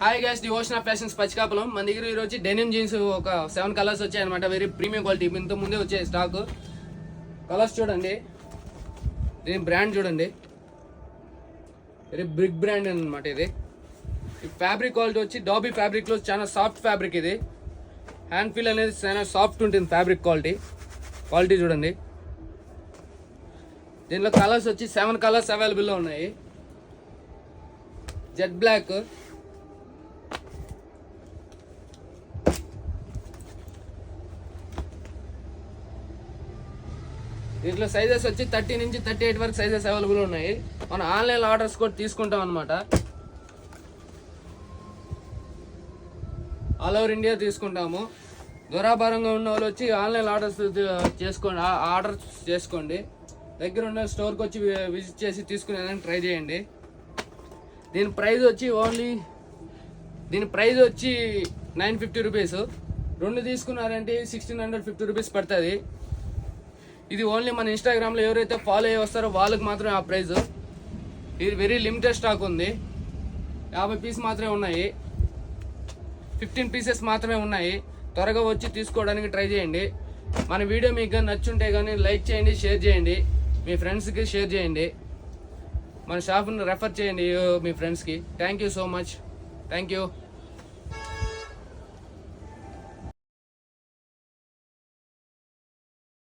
Hi guys, devotion of fashions పచ్చికాపులం. మన దగ్గర ఈరోజు డెనిమ్ జీన్స్ ఒక 7 కలర్స్ వచ్చాయి అనమాట. Very premium quality. ఇంత ముందే వచ్చాయి స్టాక్. కలర్స్ చూడండి, దీని బ్రాండ్ చూడండి, వెరీ బిగ్ బ్రాండ్ అనమాట. ఇది ఈ ఫ్యాబ్రిక్ క్వాలిటీ వచ్చి డాబీ ఫ్యాబ్రిక్లో చాలా సాఫ్ట్ ఫ్యాబ్రిక్. ఇది హ్యాండ్ ఫీల్ అనేది చాలా సాఫ్ట్ ఉంటుంది. ఫ్యాబ్రిక్ క్వాలిటీ చూడండి. దీనిలో కలర్స్ వచ్చి 7 కలర్స్ అవైలబుల్లో ఉన్నాయి. జెట్ బ్లాక్, దీంట్లో సైజెస్ వచ్చి 30 నుంచి 38 వరకు సైజెస్ అవైలబుల్ ఉన్నాయి. మనం ఆన్లైన్ ఆర్డర్స్ కూడా తీసుకుంటాం అనమాట. ఆల్ ఓవర్ ఇండియా తీసుకుంటాము. దూరాభారంగా ఉన్న వాళ్ళు వచ్చి ఆన్లైన్ ఆర్డర్స్ చేసుకోండి. దగ్గర ఉన్న స్టోర్కి వచ్చి విజిట్ చేసి తీసుకునేదానికి ట్రై చేయండి. దీని ప్రైస్ వచ్చి 950 రూపీస్. 2 తీసుకున్నారంటే 1650 రూపీస్ పడుతుంది. ఇది ఓన్లీ మన ఇన్స్టాగ్రామ్లో ఎవరైతే ఫాలో అయ్యి వస్తారో వాళ్ళకి మాత్రమే ఆ ప్రైస్. ఇది వెరీ లిమిటెడ్ స్టాక్ ఉంది. 50 పీస్ మాత్రమే ఉన్నాయి. 15 పీసెస్ మాత్రమే ఉన్నాయి. త్వరగా వచ్చి తీసుకోవడానికి ట్రై చేయండి. మన వీడియో మీకు కానీ నచ్చుంటే కానీ లైక్ చేయండి, షేర్ చేయండి, మీ ఫ్రెండ్స్కి షేర్ చేయండి, మన షాప్ని రెఫర్ చేయండి మీ ఫ్రెండ్స్కి. Thank you so much. Thank you.